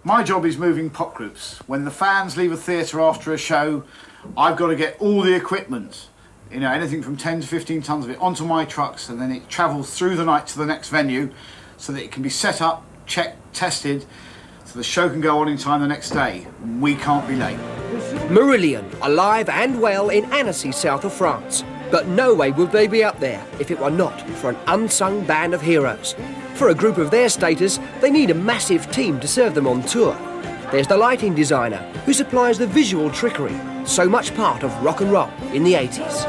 My job is moving pop groups. When the fans leave a theatre after a show, I've got to get all the equipment, you know, anything from 10 to 15 tonnes of it, onto my trucks, and then it travels through the night to the next venue so that it can be set up, checked, tested, so the show can go on in time the next day. We can't be late. MARILLION, alive and well in Annecy, south of France. But no way would they be up there if it were not for an unsung band of heroes. For a group of their status, they need a massive team to serve them on tour. There's the lighting designer, who supplies the visual trickery, so much part of rock and roll in the 80s.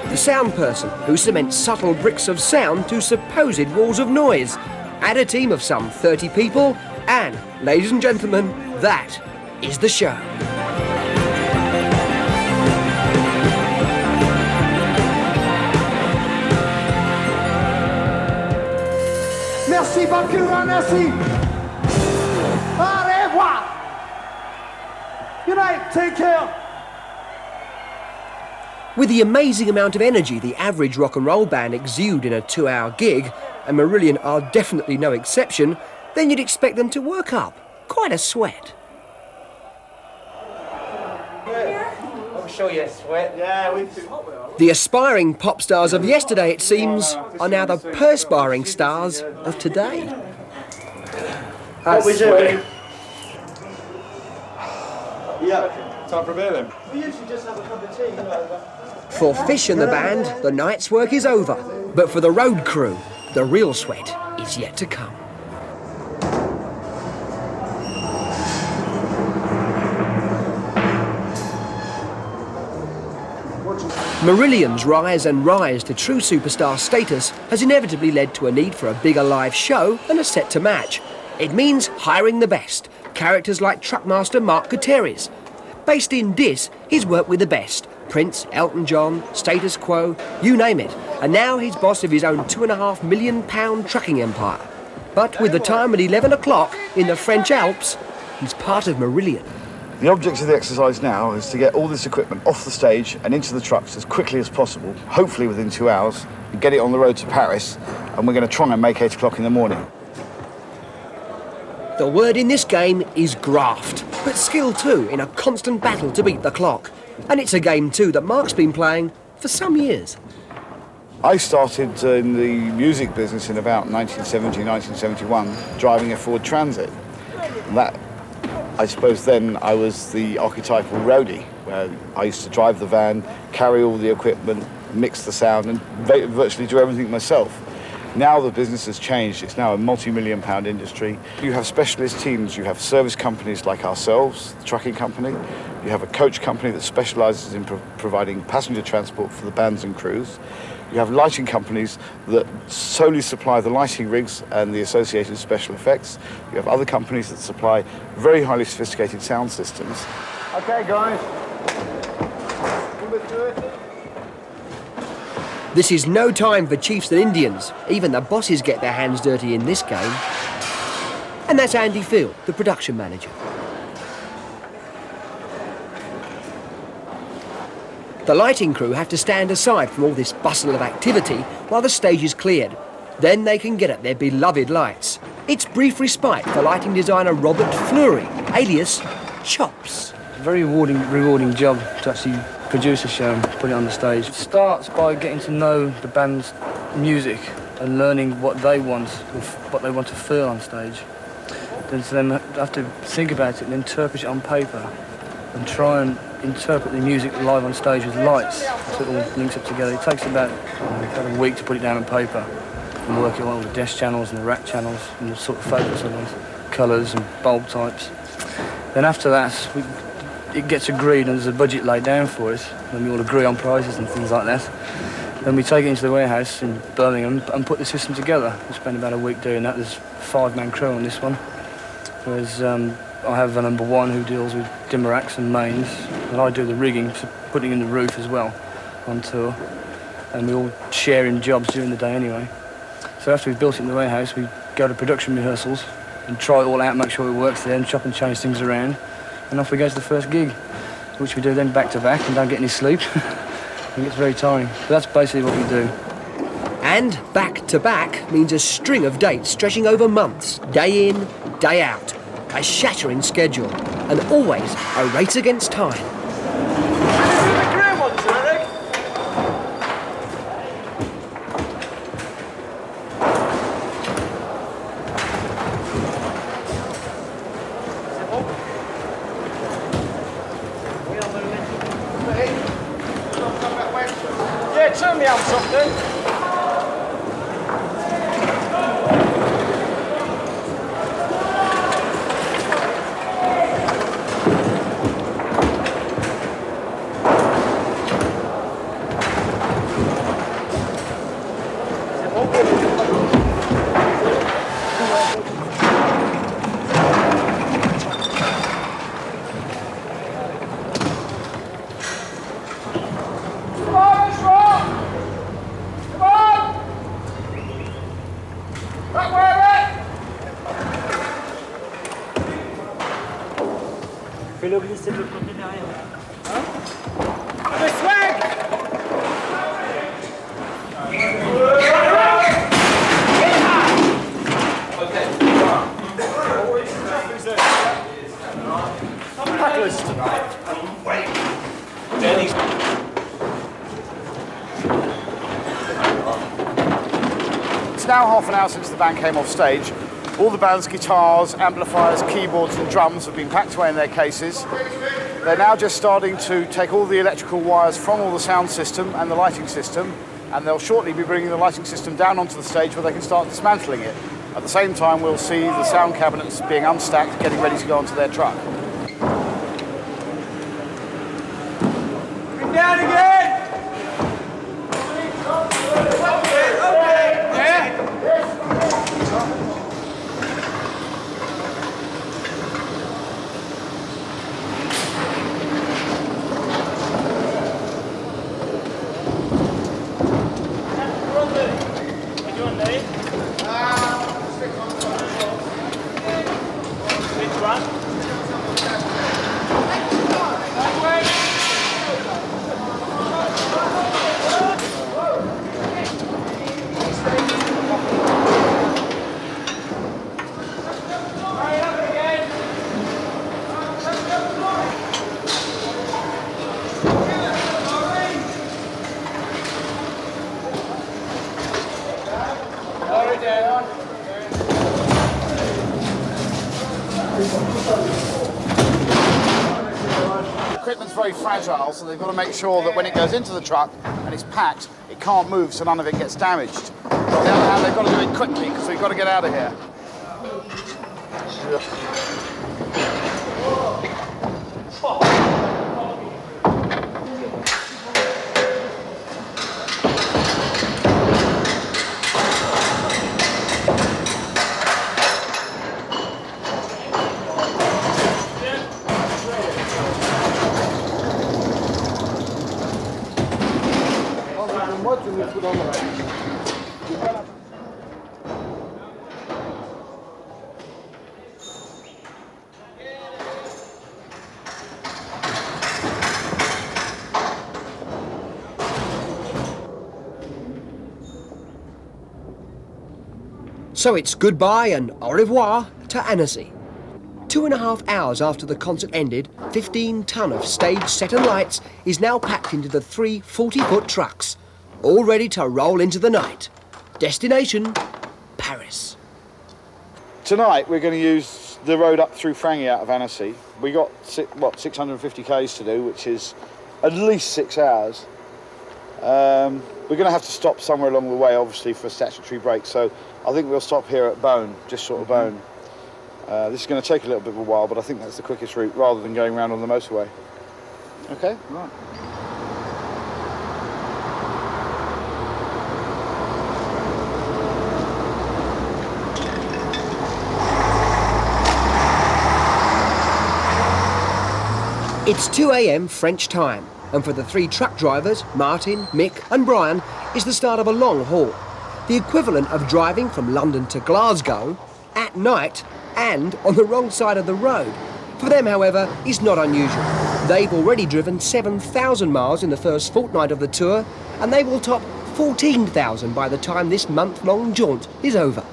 The sound person, who cements subtle bricks of sound to supposed walls of noise. Add a team of some 30 people, and, ladies and gentlemen, that is the show. Merci, Vancouver, merci. Au revoir. Good night, take care. With the amazing amount of energy the average rock and roll band exude in a 2-hour gig, and MARILLION are definitely no exception, then you'd expect them to work up quite a sweat. I'm sure you're sweat. Yeah, we do. The aspiring pop stars of yesterday, it seems, are now the perspiring stars of today. What we doing? Yeah. Time for a beer then? We usually just have a cup of tea, you know. For Fish and the band, the night's work is over. But for the road crew, the real sweat is yet to come. MARILLION's rise to true superstar status has inevitably led to a need for a bigger live show and a set to match. It means hiring the best, characters like truckmaster Mark Gutierrez. Based in Dis, he's worked with the best, Prince, Elton John, Status Quo, you name it, and now he's boss of his own £2.5 million trucking empire. But with the time at 11 o'clock in the French Alps, he's part of MARILLION. The object of the exercise now is to get all this equipment off the stage and into the trucks as quickly as possible, hopefully within 2 hours, and get it on the road to Paris, and we're going to try and make 8 o'clock in the morning. The word in this game is graft, but skill too in a constant battle to beat the clock. And it's a game too that Mark's been playing for some years. I started in the music business in about 1970, 1971, driving a Ford Transit. That, I suppose then I was the archetypal roadie, where I used to drive the van, carry all the equipment, mix the sound, and virtually do everything myself. Now the business has changed. It's now a multi-million pound industry. You have specialist teams. You have service companies like ourselves, the trucking company. You have a coach company that specialises in providing passenger transport for the bands and crews. You have lighting companies that solely supply the lighting rigs and the associated special effects. You have other companies that supply very highly sophisticated sound systems. Okay, guys. We'll do it. This is no time for chiefs and Indians. Even the bosses get their hands dirty in this game. And that's Andy Field, the production manager. The lighting crew have to stand aside from all this bustle of activity while the stage is cleared. Then they can get at their beloved lights. It's brief respite for lighting designer Robert Fleury, alias Chops. It's a very rewarding job to actually produce a show and put it on the stage. It starts by getting to know the band's music and learning what they want, what they want to feel on stage. Then have to think about it and interpret it on paper and try and interpret the music live on stage with lights so it all links up together. It takes about a week to put it down on paper and work it on all the desk channels and the rack channels and the sort of focus on those colours and bulb types. Then after that, it gets agreed and there's a budget laid down for it, and we all agree on prices and things like that. Then we take it into the warehouse in Birmingham and put the system together. We spend about a week doing that. There's a 5-man crew on this one, whereas I have a number one who deals with dimmer racks and mains, and I do the rigging, so putting in the roof as well on tour, and we all share in jobs during the day anyway. So after we've built it in the warehouse, we go to production rehearsals and try it all out, make sure it works there, and chop and change things around. And off we go to the first gig, which we do then back to back and don't get any sleep. It gets very tiring. But that's basically what we do. And back to back means a string of dates stretching over months, day in, day out. A shattering schedule, and always a race against time. Yeah, turn me out something. Fais-le glisser de l'autre côté derrière. Le swag! It's now half an hour since the band came off stage. All the band's guitars, amplifiers, keyboards and drums have been packed away in their cases. They're now just starting to take all the electrical wires from all the sound system and the lighting system, and they'll shortly be bringing the lighting system down onto the stage where they can start dismantling it. At the same time, we'll see the sound cabinets being unstacked, getting ready to go onto their truck. Bring down again! Equipment's very fragile, so they've got to make sure that when it goes into the truck and it's packed, it can't move so none of it gets damaged. But on the other hand, they've got to do it quickly because we've got to get out of here. So it's goodbye and au revoir to Annecy. 2.5 hours after the concert ended, 15 tonne of stage set and lights is now packed into the 3 40-foot trucks, all ready to roll into the night. Destination, Paris. Tonight we're going to use the road up through Frangy out of Annecy. We got 650 k's to do, which is at least 6 hours. We're going to have to stop somewhere along the way, obviously, for a statutory break. So I think we'll stop here at Bone, just short of Bone. This is going to take a little bit of a while, but I think that's the quickest route rather than going around on the motorway. Okay, right. It's 2 a.m. French time, and for the 3 truck drivers, Martin, Mick and Brian, is the start of a long haul. The equivalent of driving from London to Glasgow at night and on the wrong side of the road. For them, however, is not unusual. They've already driven 7,000 miles in the first fortnight of the tour, and they will top 14,000 by the time this month-long jaunt is over.